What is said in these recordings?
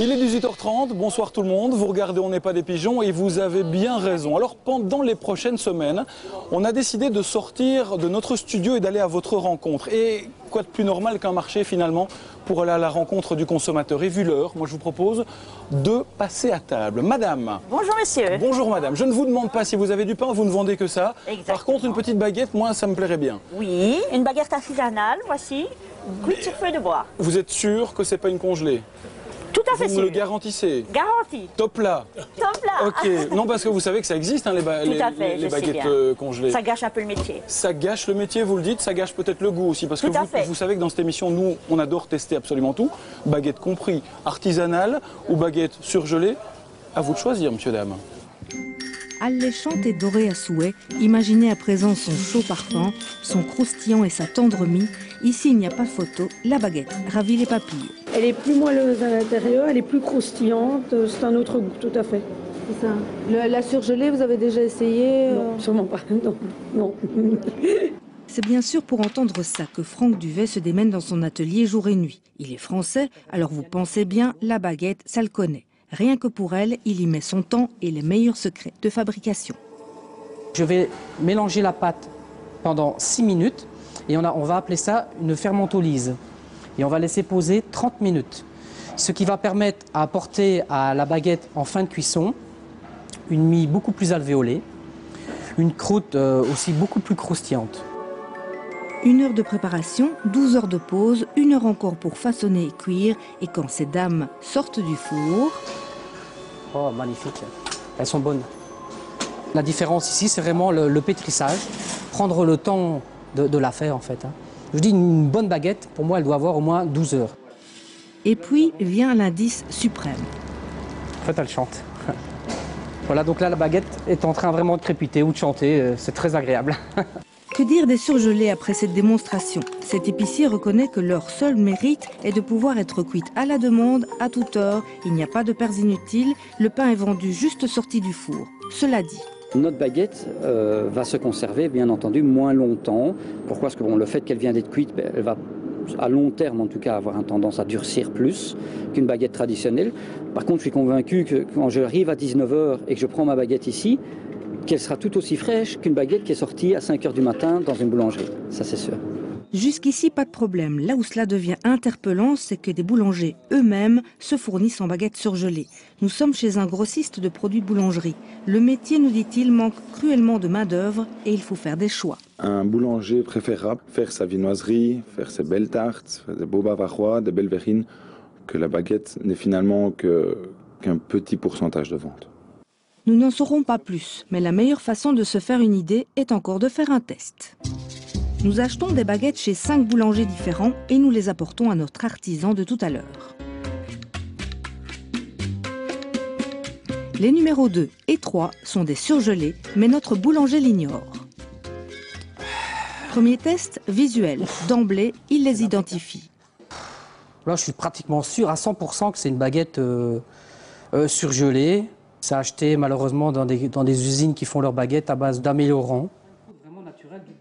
Il est 18h30, bonsoir tout le monde, vous regardez On n'est pas des pigeons et vous avez bien raison. Alors pendant les prochaines semaines, on a décidé de sortir de notre studio et d'aller à votre rencontre. Et quoi de plus normal qu'un marché finalement pour aller à la rencontre du consommateur. Et vu l'heure, moi je vous propose de passer à table. Madame. Bonjour monsieur. Bonjour madame, je ne vous demande pas si vous avez du pain, vous ne vendez que ça. Exactement. Par contre une petite baguette, moi ça me plairait bien. Oui, une baguette artisanale, voici, cuite sur feuille de bois. Vous êtes sûr que c'est pas une congelée? Tout à fait Vous sûr. me le garantissez? Garantie. Top là. Top là. Ok, non parce que vous savez que ça existe hein, les baguettes congelées. Ça gâche un peu le métier. Ça gâche le métier, vous le dites, ça gâche peut-être le goût aussi. Parce que vous savez que dans cette émission, nous, on adore tester absolument tout. Baguette compris, artisanale ou baguette surgelée. À vous de choisir, monsieur, dame. Alléchante et dorée à souhait, imaginez à présent son chaud parfum, son croustillant et sa tendre mie. Ici, il n'y a pas photo, la baguette ravit les papilles. Elle est plus moelleuse à l'intérieur, elle est plus croustillante, c'est un autre goût, tout à fait. C'est ça. La surgelée, vous avez déjà essayé Non, sûrement pas, non. C'est bien sûr pour entendre ça que Franck Duvet se démène dans son atelier jour et nuit. Il est français, alors vous pensez bien, la baguette, ça le connaît. Rien que pour elle, il y met son temps et les meilleurs secrets de fabrication. Je vais mélanger la pâte pendant 6 minutes et on va appeler ça une fermentolyse. Et on va laisser poser 30 minutes. Ce qui va permettre à apporter à la baguette en fin de cuisson une mie beaucoup plus alvéolée, une croûte aussi beaucoup plus croustillante. 1 heure de préparation, 12 heures de pause, 1 heure encore pour façonner et cuire. Et quand ces dames sortent du four... Oh, magnifique. Elles sont bonnes. La différence ici, c'est vraiment le pétrissage. Prendre le temps de la faire, en fait. Je dis une bonne baguette, pour moi, elle doit avoir au moins 12 heures. Et puis vient l'indice suprême. En fait, elle chante. Voilà, donc là, la baguette est en train vraiment de crépiter ou de chanter. C'est très agréable. Que dire des surgelés après cette démonstration? Cet épicier reconnaît que leur seul mérite est de pouvoir être cuite à la demande, à toute heure. Il n'y a pas de pertes inutiles. Le pain est vendu juste sorti du four. Cela dit. Notre baguette va se conserver, bien entendu, moins longtemps. Pourquoi? Parce que le fait qu'elle vient d'être cuite, elle va, à long terme en tout cas, avoir une tendance à durcir plus qu'une baguette traditionnelle. Par contre, je suis convaincu que quand j'arrive à 19 h et que je prends ma baguette ici, qu'elle sera tout aussi fraîche qu'une baguette qui est sortie à 5 h du matin dans une boulangerie. Ça, c'est sûr. Jusqu'ici, pas de problème. Là où cela devient interpellant, c'est que des boulangers eux-mêmes se fournissent en baguettes surgelées. Nous sommes chez un grossiste de produits de boulangerie. Le métier, nous dit-il, manque cruellement de main-d'œuvre et il faut faire des choix. Un boulanger préférera faire sa viennoiserie, faire ses belles tartes, des beaux bavarois, des belles verrines, que la baguette n'est finalement qu'un petit pourcentage de vente. Nous n'en saurons pas plus, mais la meilleure façon de se faire une idée est encore de faire un test. Nous achetons des baguettes chez 5 boulangers différents et nous les apportons à notre artisan de tout à l'heure. Les numéros 2 et 3 sont des surgelés, mais notre boulanger l'ignore. Premier test, visuel. D'emblée, il les identifie. Là, je suis pratiquement sûr à 100% que c'est une baguette surgelée. C'est acheté malheureusement dans des usines qui font leurs baguettes à base d'améliorants.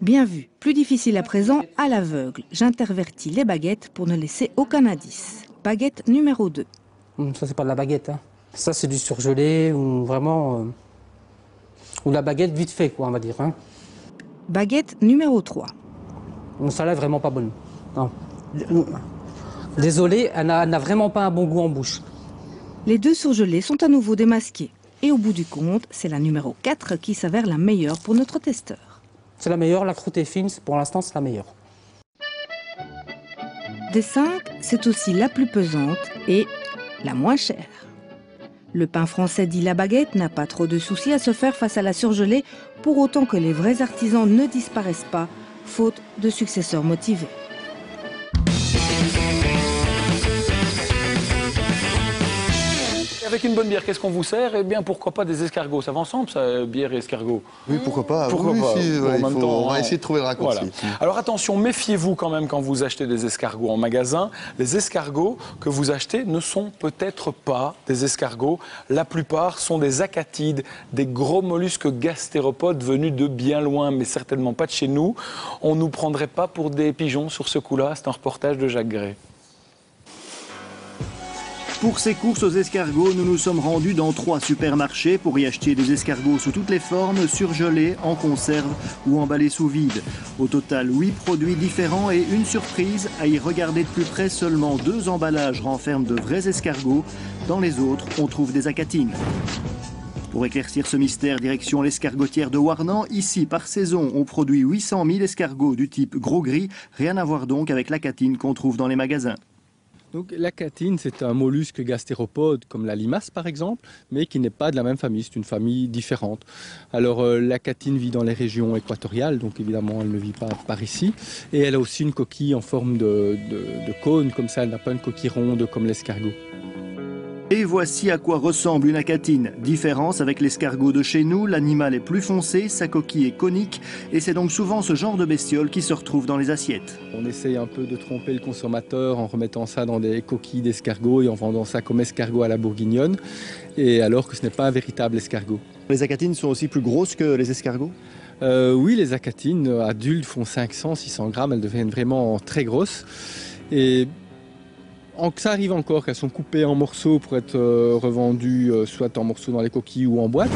Bien vu. Plus difficile à présent, à l'aveugle. J'intervertis les baguettes pour ne laisser aucun indice. Baguette numéro 2. Ça, c'est pas de la baguette. Hein. Ça, c'est du surgelé ou vraiment... ou la baguette vite fait, quoi, on va dire. Hein. Baguette numéro 3. Ça là est vraiment pas bonne. Non. Désolé, elle n'a vraiment pas un bon goût en bouche. Les 2 surgelés sont à nouveau démasqués. Et au bout du compte, c'est la numéro 4 qui s'avère la meilleure pour notre testeur. C'est la meilleure, la croûte est fine, pour l'instant c'est la meilleure. Des 5, c'est aussi la plus pesante et la moins chère. Le pain français dit la baguette n'a pas trop de soucis à se faire face à la surgelée, pour autant que les vrais artisans ne disparaissent pas, faute de successeurs motivés. Avec une bonne bière, qu'est-ce qu'on vous sert? Eh bien, pourquoi pas des escargots? Ça va ensemble, ça, bière et escargot? Oui, pourquoi pas. Pourquoi oui, pas si, Bon, ouais, en même temps, on va essayer de trouver le raccourci. Voilà. Alors attention, méfiez-vous quand même quand vous achetez des escargots en magasin. Les escargots que vous achetez ne sont peut-être pas des escargots. La plupart sont des acatides, des gros mollusques gastéropodes venus de bien loin, mais certainement pas de chez nous. On ne nous prendrait pas pour des pigeons sur ce coup-là. C'est un reportage de Jacques Gray. Pour ces courses aux escargots, nous nous sommes rendus dans 3 supermarchés pour y acheter des escargots sous toutes les formes, surgelés, en conserve ou emballés sous vide. Au total, 8 produits différents et une surprise, à y regarder de plus près, seulement 2 emballages renferment de vrais escargots. Dans les autres, on trouve des acatines. Pour éclaircir ce mystère, direction l'escargotière de Warnant. Ici, par saison, on produit 800 000 escargots du type gros gris. Rien à voir donc avec l'acatine qu'on trouve dans les magasins. Donc, l'acatine, c'est un mollusque gastéropode comme la limace par exemple, mais qui n'est pas de la même famille, c'est une famille différente. Alors l'acatine vit dans les régions équatoriales, donc évidemment elle ne vit pas par ici, et elle a aussi une coquille en forme de cône, comme ça elle n'a pas une coquille ronde comme l'escargot. Et voici à quoi ressemble une acatine. Différence avec l'escargot de chez nous, l'animal est plus foncé, sa coquille est conique et c'est donc souvent ce genre de bestiole qui se retrouve dans les assiettes. On essaye un peu de tromper le consommateur en remettant ça dans des coquilles d'escargot et en vendant ça comme escargot à la bourguignonne, et alors que ce n'est pas un véritable escargot. Les acatines sont aussi plus grosses que les escargots ? Oui, les acatines adultes font 500-600 grammes, elles deviennent vraiment très grosses. Et ça arrive encore qu'elles sont coupées en morceaux pour être revendues soit en morceaux dans les coquilles ou en boîte.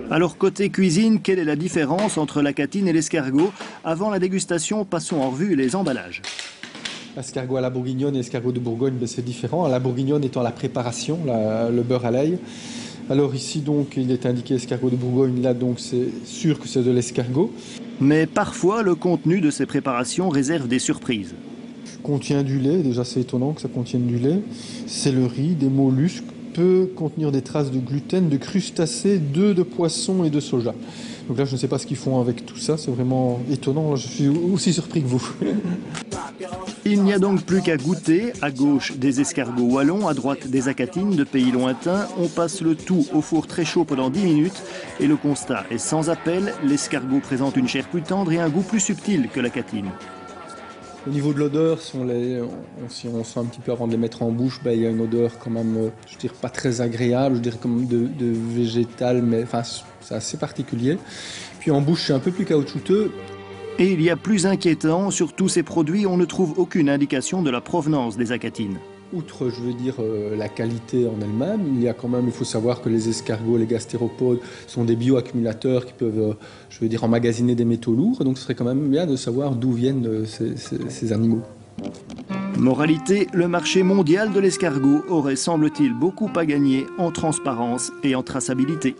Alors côté cuisine, quelle est la différence entre l'acatine et l'escargot? Avant la dégustation, passons en revue les emballages. L'escargot à la bourguignonne et l'escargot de Bourgogne, c'est différent. La bourguignonne étant la préparation, le beurre à l'ail. Alors ici donc il est indiqué escargot de Bourgogne, là donc c'est sûr que c'est de l'escargot. Mais parfois le contenu de ces préparations réserve des surprises. Contient du lait, déjà c'est étonnant que ça contienne du lait, céleri, des mollusques, peut contenir des traces de gluten, de crustacés, d'œufs, de poissons et de soja. Donc là je ne sais pas ce qu'ils font avec tout ça, c'est vraiment étonnant, je suis aussi surpris que vous. Il n'y a donc plus qu'à goûter. À gauche des escargots wallons, à droite des acatines de pays lointains. On passe le tout au four très chaud pendant 10 minutes et le constat est sans appel, l'escargot présente une chair plus tendre et un goût plus subtil que l'acatine. Au niveau de l'odeur, si on sent un petit peu avant de les mettre en bouche, il y a une odeur quand même, je dirais pas très agréable, je dirais comme de végétal, mais enfin, c'est assez particulier. Puis en bouche, c'est un peu plus caoutchouteux. Et il y a plus inquiétant, sur tous ces produits, on ne trouve aucune indication de la provenance des acatines. Outre, je veux dire, la qualité en elle-même, il faut savoir que les escargots, les gastéropodes sont des bioaccumulateurs qui peuvent, je veux dire, emmagasiner des métaux lourds. Donc ce serait quand même bien de savoir d'où viennent ces animaux. Moralité, le marché mondial de l'escargot aurait, semble-t-il, beaucoup à gagner en transparence et en traçabilité.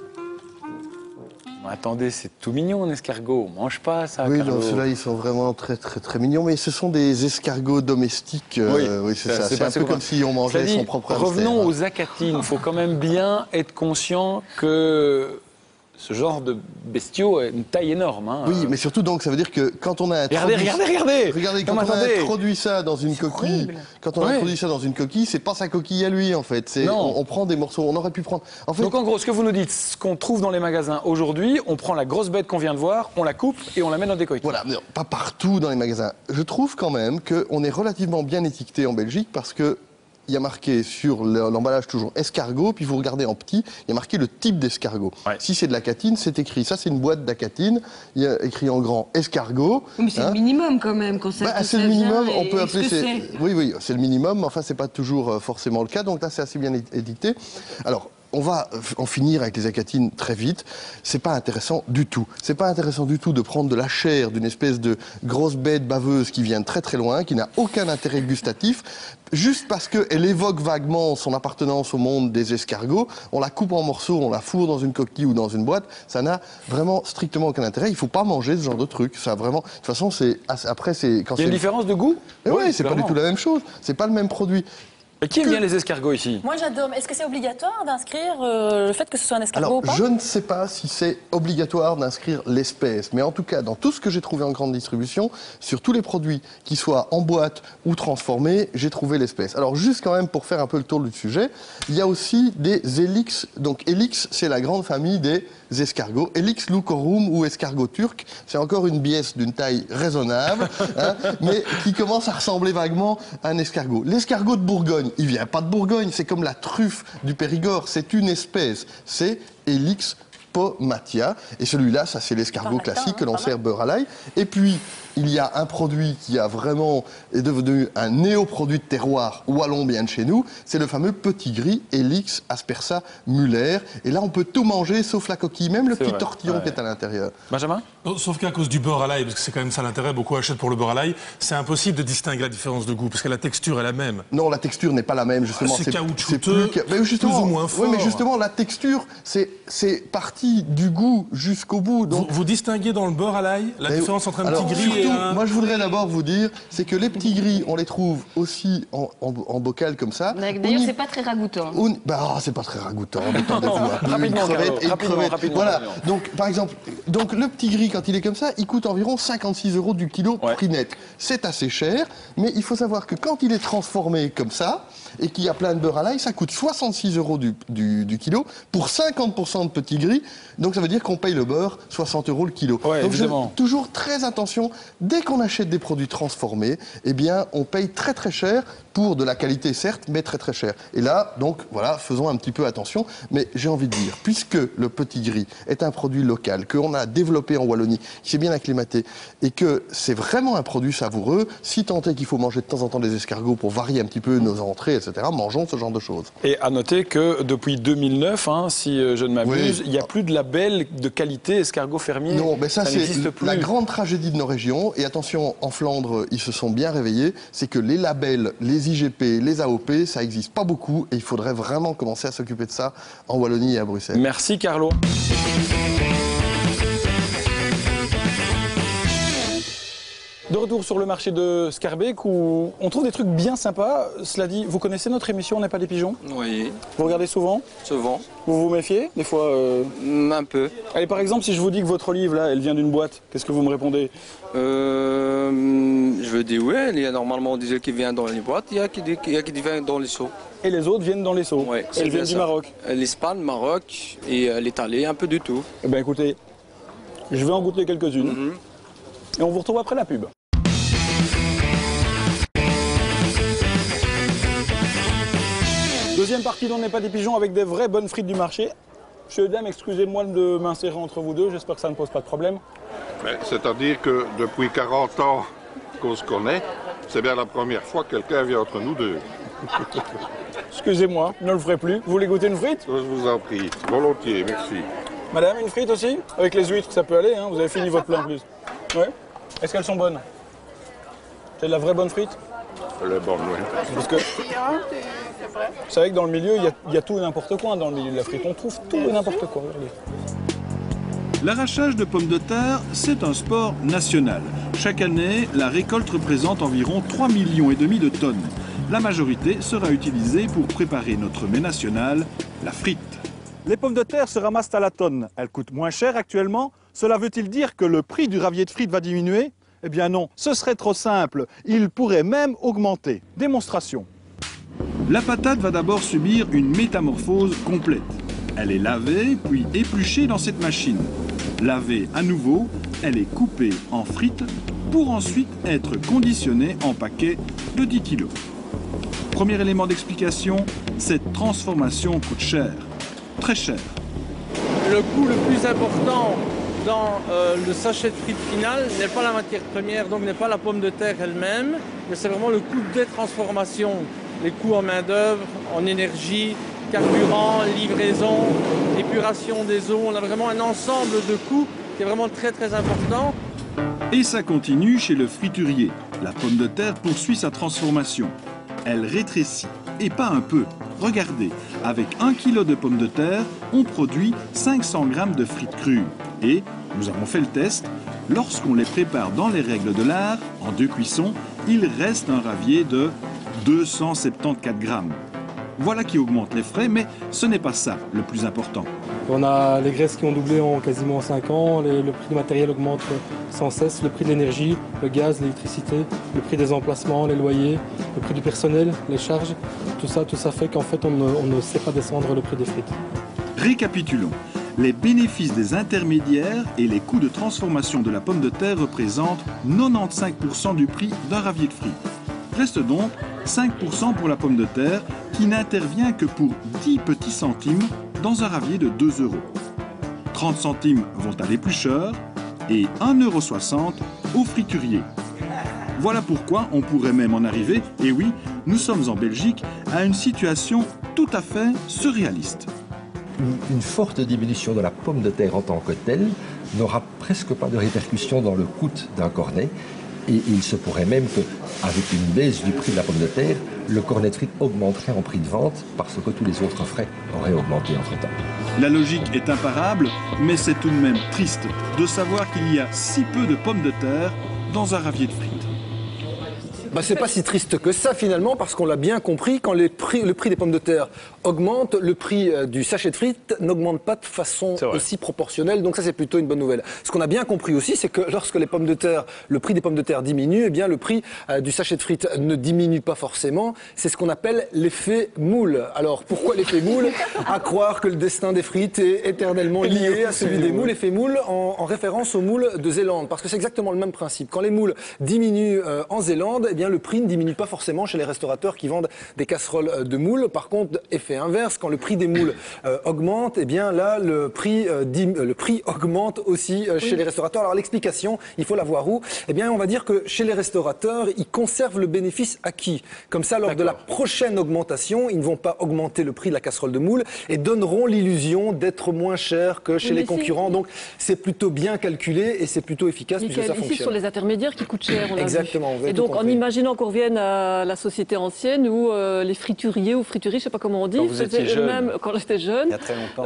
Attendez, c'est tout mignon un escargot, on mange pas ça. Oui, Carlo. ceux-là ils sont vraiment très très très mignons, mais ce sont des escargots domestiques. Oui, c'est ça. C'est un peu comme si on mangeait son propre hamster. Revenons aux acatines, il faut quand même bien être conscient que ce genre de bestiaux a une taille énorme. Hein. Oui, mais surtout donc ça veut dire que quand on a introduit... Regardez quand on a introduit ça dans une coquille, c'est pas sa coquille à lui en fait. On prend des morceaux, on aurait pu prendre... En fait, donc en gros, ce que vous nous dites, ce qu'on trouve dans les magasins aujourd'hui, on prend la grosse bête qu'on vient de voir, on la coupe et on la met dans des coquilles. Voilà, mais pas partout dans les magasins. Je trouve quand même qu'on est relativement bien étiqueté en Belgique parce que il y a marqué sur l'emballage toujours escargot, puis vous regardez en petit, il y a marqué le type d'escargot. Ouais. Si c'est de l'acatine, c'est écrit. Ça, c'est une boîte d'acatine. Il y a écrit en grand escargot. Mais c'est le minimum quand même. Quand ça, c'est le minimum, on peut appeler. Oui, c'est le minimum, mais enfin, c'est pas toujours forcément le cas. Donc là, c'est assez bien édicté. Alors, on va en finir avec les acatines très vite. C'est pas intéressant du tout. C'est pas intéressant du tout de prendre de la chair d'une espèce de grosse bête baveuse qui vient de très très loin, qui n'a aucun intérêt gustatif, juste parce qu'elle évoque vaguement son appartenance au monde des escargots. On la coupe en morceaux, on la fourre dans une coquille ou dans une boîte. Ça n'a vraiment strictement aucun intérêt. Il faut pas manger ce genre de truc. Ça vraiment. De toute façon, après c'est quand. Il y a une différence de goût. Oui, c'est pas du tout la même chose. C'est pas le même produit. Et qui aime bien les escargots ici? Moi j'adore. Est-ce que c'est obligatoire d'inscrire le fait que ce soit un escargot ou pas? Je ne sais pas si c'est obligatoire d'inscrire l'espèce, mais en tout cas, dans tout ce que j'ai trouvé en grande distribution, sur tous les produits qui soient en boîte ou transformés, j'ai trouvé l'espèce. Alors juste quand même pour faire un peu le tour du sujet, il y a aussi des Helix. Donc Helix, c'est la grande famille des escargots. Helix lucorum ou escargot turc, c'est encore une biesse d'une taille raisonnable, hein, mais qui commence à ressembler vaguement à un escargot. L'escargot de Bourgogne, il vient pas de Bourgogne, c'est comme la truffe du Périgord, c'est une espèce, c'est Helix pomatia. Et celui-là, ça c'est l'escargot classique que l'on sert beurre à l'ail. Et puis, il y a un produit qui a vraiment est devenu un néo-produit de terroir wallon bien de chez nous, c'est le fameux petit gris Helix aspersa Muller. Et là, on peut tout manger sauf la coquille, même le petit tortillon qui est à l'intérieur. Benjamin? Sauf qu'à cause du beurre à l'ail, parce que c'est quand même ça l'intérêt, beaucoup achètent pour le beurre à l'ail, c'est impossible de distinguer la différence de goût, parce que la texture est la même. Non, la texture n'est pas la même, justement. C'est caoutchouteux, plus ou moins fort. Oui, mais justement, la texture, c'est parti du goût jusqu'au bout. Donc... Vous distinguez dans le beurre à l'ail la différence entre un petit gris et un... Moi, je voudrais d'abord vous dire, c'est que les petits gris, on les trouve aussi en bocal comme ça. D'ailleurs, c'est pas très ragoûtant. C'est pas très ragoûtant. Rapidement. Voilà. Donc, par exemple, le petit gris, quand il est comme ça, il coûte environ 56 € du kilo prix net. C'est assez cher, mais il faut savoir que quand il est transformé comme ça, et qu'il y a plein de beurre à l'ail, ça coûte 66 € du kilo pour 50% de petits gris. Donc ça veut dire qu'on paye le beurre 60 € le kilo. Ouais, donc toujours très attention, dès qu'on achète des produits transformés, eh bien on paye très très cher pour de la qualité certes, mais très très cher. Et là, donc voilà, faisons un petit peu attention. Mais j'ai envie de dire, puisque le petit gris est un produit local, qu'on a développé en Wallonie, qui s'est bien acclimaté, et que c'est vraiment un produit savoureux, si tant est qu'il faut manger de temps en temps des escargots pour varier un petit peu nos entrées, etc., mangeons ce genre de choses. Et à noter que depuis 2009, si je ne m'abuse, il n'y a plus de label de qualité escargot fermier. Non, mais ça n'existe c'est plus. La grande tragédie de nos régions. Et attention, en Flandre, ils se sont bien réveillés. C'est que les labels, les IGP, les AOP, ça n'existe pas beaucoup. Et il faudrait vraiment commencer à s'occuper de ça en Wallonie et à Bruxelles. Merci Carlo. De retour sur le marché de Schaerbeek où on trouve des trucs bien sympas. Cela dit, vous connaissez notre émission On n'est pas des pigeons? Oui. Vous regardez souvent? Souvent. Vous vous méfiez? Des fois un peu. Allez, par exemple, si je vous dis que votre olive, là, elle vient d'une boîte, qu'est-ce que vous me répondez? Je veux dire oui, il y a normalement des qui viennent dans les boîtes, il y a qui viennent dans les seaux. Et les autres viennent dans les seaux? Oui. Elles viennent du Maroc? L'Espagne, Maroc et l'Italie, un peu du tout. Eh bien écoutez, je vais en goûter quelques-unes. Et on vous retrouve après la pub. Deuxième partie d'On n'est pas des pigeons avec des vraies bonnes frites du marché. Monsieur et dame, excusez-moi de m'insérer entre vous deux, j'espère que ça ne pose pas de problème. C'est-à-dire que depuis 40 ans qu'on se connaît, c'est bien la première fois que quelqu'un vient entre nous deux. Excusez-moi, ne le ferez plus. Vous voulez goûter une frite? Je vous en prie, volontiers, merci. Madame, une frite aussi? Avec les huîtres, ça peut aller, hein, vous avez fini votre plat en plus. Ouais. Est-ce qu'elles sont bonnes? C'est de la vraie bonne frite? Elle est bonne, oui. Parce que... Vous savez que dans le milieu, il y a tout et n'importe quoi dans le milieu de la frite. On trouve tout et n'importe quoi, regardez. L'arrachage de pommes de terre, c'est un sport national. Chaque année, la récolte représente environ 3,5 millions de tonnes. La majorité sera utilisée pour préparer notre mets national, la frite. Les pommes de terre se ramassent à la tonne. Elles coûtent moins cher actuellement. Cela veut-il dire que le prix du ravier de frites va diminuer? Eh bien non, ce serait trop simple. Il pourrait même augmenter. Démonstration. La patate va d'abord subir une métamorphose complète. Elle est lavée, puis épluchée dans cette machine. Lavée à nouveau, elle est coupée en frites pour ensuite être conditionnée en paquets de 10 kg. Premier élément d'explication, cette transformation coûte cher. Très cher. Le coût le plus important dans le sachet de frites final n'est pas la matière première, donc n'est pas la pomme de terre elle-même, mais c'est vraiment le coût des transformations. Les coûts en main-d'œuvre, en énergie, carburant, livraison, épuration des eaux. On a vraiment un ensemble de coûts qui est vraiment très très important. Et ça continue chez le friturier. La pomme de terre poursuit sa transformation. Elle rétrécit, et pas un peu. Regardez, avec 1 kg de pommes de terre, on produit 500 g de frites crues. Et, nous avons fait le test, lorsqu'on les prépare dans les règles de l'art, en 2 cuissons, il reste un ravier de 274 grammes. Voilà qui augmente les frais, mais ce n'est pas ça le plus important. On a les graisses qui ont doublé en quasiment 5 ans, le prix du matériel augmente sans cesse, le prix de l'énergie, le gaz, l'électricité, le prix des emplacements, les loyers, le prix du personnel, les charges, tout ça fait qu'en fait on ne sait pas descendre le prix des frites. Récapitulons. Les bénéfices des intermédiaires et les coûts de transformation de la pomme de terre représentent 95% du prix d'un ravier de frites. Reste donc 5% pour la pomme de terre qui n'intervient que pour 10 petits centimes dans un ravier de 2 €. 30 centimes vont à l'éplucheur et 1,60 € au friturier. Voilà pourquoi on pourrait même en arriver, et oui, nous sommes en Belgique, à une situation tout à fait surréaliste. Une forte diminution de la pomme de terre en tant que telle n'aura presque pas de répercussion dans le coût d'un cornet. Et il se pourrait même qu'avec une baisse du prix de la pomme de terre, le cornet de frites augmenterait en prix de vente parce que tous les autres frais auraient augmenté entre-temps. La logique est imparable, mais c'est tout de même triste de savoir qu'il y a si peu de pommes de terre dans un ravier de frites. C'est pas si triste que ça finalement, parce qu'on l'a bien compris, quand le prix des pommes de terre augmente, le prix du sachet de frites n'augmente pas de façon aussi proportionnelle, donc ça c'est plutôt une bonne nouvelle. Ce qu'on a bien compris aussi, c'est que lorsque le prix des pommes de terre diminue, eh bien le prix du sachet de frites ne diminue pas forcément. C'est ce qu'on appelle l'effet moule. Alors pourquoi l'effet moule? À croire que le destin des frites est éternellement lié à celui des moules. L'effet moule en référence aux moules de Zélande, parce que c'est exactement le même principe. Quand les moules diminuent en Zélande, eh bien le prix ne diminue pas forcément chez les restaurateurs qui vendent des casseroles de moules. Par contre, effet inverse, quand le prix des moules augmente, eh bien là, le prix augmente aussi chez les restaurateurs. Alors l'explication, il faut la voir où? Eh bien, on va dire que chez les restaurateurs, ils conservent le bénéfice acquis. Comme ça, lors de la prochaine augmentation, ils ne vont pas augmenter le prix de la casserole de moules et donneront l'illusion d'être moins cher que chez les concurrents. Donc, c'est plutôt bien calculé et c'est plutôt efficace puisque ça fonctionne. Ici, sur les intermédiaires qui coûtent cher, on l'a vu. Exactement. Et donc, en imaginant qu'on revienne à la société ancienne où les frituriers ou frituries, je ne sais pas comment on dit, faisaient eux-mêmes, quand j'étais jeune, il y a très longtemps.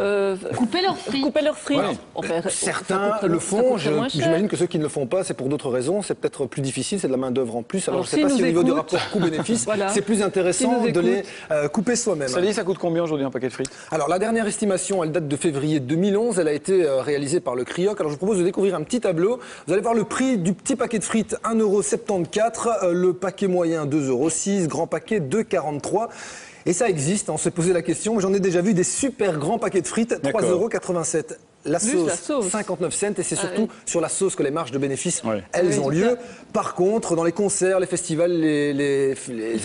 couper leurs frites. Voilà. Certains le font, j'imagine que ceux qui ne le font pas, c'est pour d'autres raisons, c'est peut-être plus difficile, c'est de la main d'œuvre en plus. Alors je ne sais pas si au niveau du rapport coût-bénéfice, c'est plus intéressant de les couper soi-même. Ça coûte combien aujourd'hui un paquet de frites? Alors la dernière estimation, elle date de février 2011, elle a été réalisée par le CRIOC. Alors je vous propose de découvrir un petit tableau. Vous allez voir le prix du petit paquet de frites, 1,74 €, le paquet moyen 2,06 €, grand paquet 2,43 €. Et ça existe, on s'est posé la question, j'en ai déjà vu des super grands paquets de frites, 3,87 €. La sauce, 59 cents, et c'est surtout sur la sauce que les marges de bénéfices, elles ont lieu. Par contre, dans les concerts, les festivals, les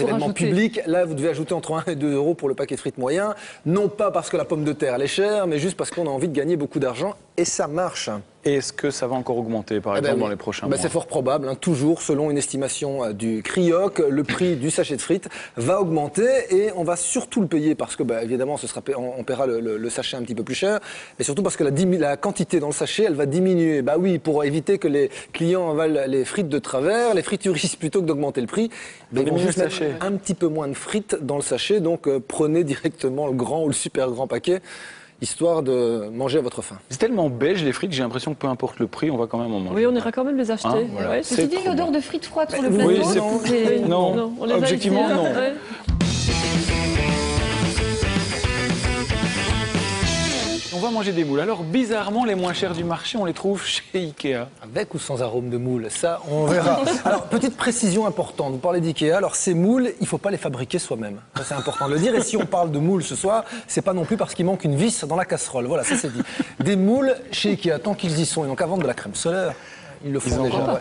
événements publics, là, vous devez ajouter entre 1 et 2 € pour le paquet de frites moyen. Non pas parce que la pomme de terre, elle est chère, mais juste parce qu'on a envie de gagner beaucoup d'argent, et ça marche. Et est-ce que ça va encore augmenter, par exemple, dans les prochains mois? C'est fort probable. Toujours, selon une estimation du CRIOC, le prix du sachet de frites va augmenter et on va surtout le payer parce que, évidemment, on paiera le sachet un petit peu plus cher, mais surtout parce que la quantité dans le sachet, elle va diminuer. Oui, pour éviter que les clients avalent les frites de travers, les frituristes, plutôt que d'augmenter le prix, ils vont juste mettre un petit peu moins de frites dans le sachet. Donc, prenez directement le grand ou le super grand paquet, histoire de manger à votre faim. C'est tellement belge les frites, j'ai l'impression que peu importe le prix, on va quand même en manger. Oui, on ira quand même les acheter. Voilà. Ceci dit, l'odeur de frites froides sur le plateau. Oui, non, objectivement non. On va manger des moules. Alors bizarrement, les moins chers du marché, on les trouve chez Ikea. Avec ou sans arôme de moule, ça on verra. Alors petite précision importante, vous parlez d'Ikea, alors ces moules, il ne faut pas les fabriquer soi-même. Ça c'est important de le dire. Et si on parle de moules ce soir, c'est pas non plus parce qu'il manque une vis dans la casserole. Voilà, ça c'est dit. Des moules chez Ikea, tant qu'ils y sont, ils n'ont qu'à vendre de la crème solaire. Ils le font déjà.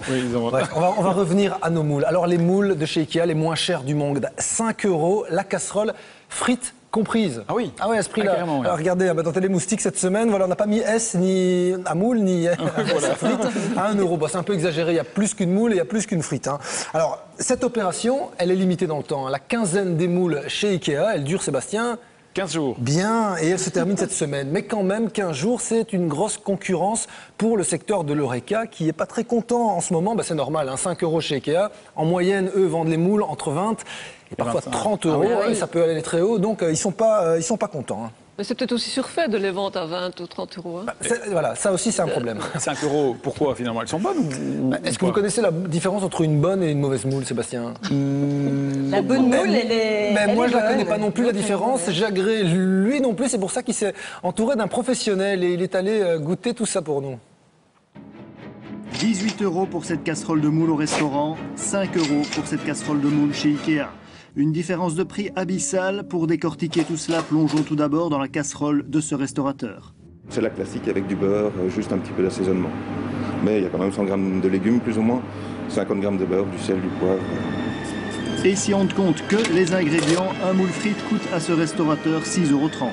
Bref, on va revenir à nos moules. Alors les moules de chez Ikea, les moins chers du monde, 5 € la casserole, frites comprise. Ah oui. Ah ouais, à ce prix-là. Alors regardez, dans Télémoustique cette semaine, voilà, on n'a pas mis S ni à moule ni à frite à 1 €. C'est un peu exagéré, il y a plus qu'une moule et il y a plus qu'une frite. Alors, cette opération, elle est limitée dans le temps. La quinzaine des moules chez Ikea, elle dure, Sébastien, 15 jours. Bien, et elle se termine cette semaine. Mais quand même, 15 jours, c'est une grosse concurrence pour le secteur de l'Horeca qui n'est pas très content en ce moment. C'est normal, 5 € chez Ikea. En moyenne, eux vendent les moules entre 20 et parfois 30 €. Ça peut aller très haut, donc ils sont pas contents. Mais c'est peut-être aussi surfait de les vendre à 20 ou 30 euros. Hein. Voilà, ça aussi c'est un problème. 5 euros, pourquoi finalement? Elles sont bonnes Est-ce que vous connaissez la différence entre une bonne et une mauvaise moule, Sébastien? La bonne moule, elle est... Mais moi, je ne la connais pas non plus, la Ok, différence. ouais. Jagré, lui non plus. C'est pour ça qu'il s'est entouré d'un professionnel et il est allé goûter tout ça pour nous. 18 € pour cette casserole de moule au restaurant, 5 € pour cette casserole de moule chez Ikea. Une différence de prix abyssale. Pour décortiquer tout cela, plongeons tout d'abord dans la casserole de ce restaurateur. C'est la classique avec du beurre, juste un petit peu d'assaisonnement. Mais il y a quand même 100 grammes de légumes plus ou moins, 50 grammes de beurre, du sel, du poivre. Et si on ne compte que les ingrédients, un moule frite coûte à ce restaurateur 6,30 €.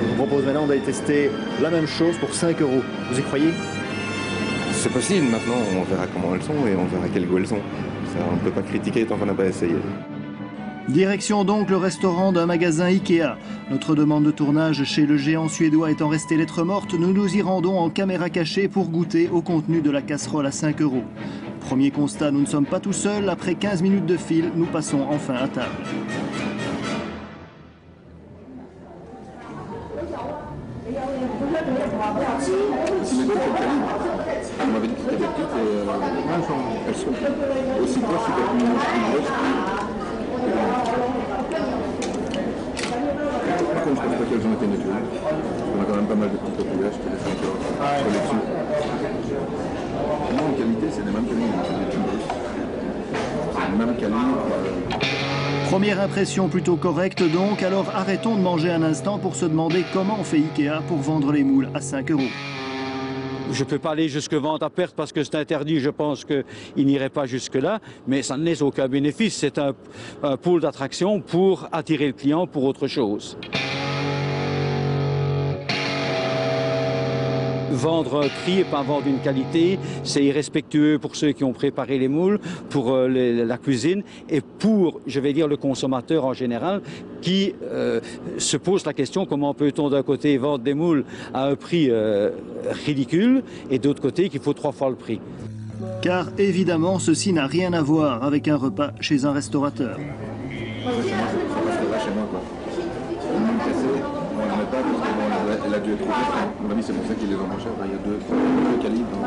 Je vous propose maintenant d'aller tester la même chose pour 5 €. Vous y croyez? C'est possible, maintenant on verra comment elles sont et on verra quel goût elles ont. Ça, on ne peut pas critiquer tant qu'on n'a pas essayé. Direction donc le restaurant d'un magasin Ikea. Notre demande de tournage chez le géant suédois étant restée lettre morte, nous nous y rendons en caméra cachée pour goûter au contenu de la casserole à 5 €. Premier constat, nous ne sommes pas tout seuls. Après 15 minutes de fil, nous passons enfin à table. On m'avait dit que c'était des petites et elles sont aussi grosses que par contre, je pense pas qu'elles ont été nettoyées. On a quand même pas mal de petits coquillages qui laissent encore coller dessus. Non, en qualité, c'est des mêmes calibres. C'est le même calibre. Première impression plutôt correcte donc, alors arrêtons de manger un instant pour se demander comment on fait Ikea pour vendre les moules à 5 €. Je ne peux pas aller jusque vente à perte parce que c'est interdit, je pense qu'il n'irait pas jusque-là, mais ça n'est aucun bénéfice. C'est un pôle d'attraction pour attirer le client pour autre chose. Vendre un prix et pas vendre une qualité, c'est irrespectueux pour ceux qui ont préparé les moules, pour la cuisine et pour, je vais dire, le consommateur en général qui se pose la question comment peut-on d'un côté vendre des moules à un prix ridicule et d'autre côté qu'il faut 3 fois le prix. Car évidemment, ceci n'a rien à voir avec un repas chez un restaurateur. Elle a dû être ouverte. À mon avis, c'est pour ça qu'ils les ont moins chers. Il y a deux calibres.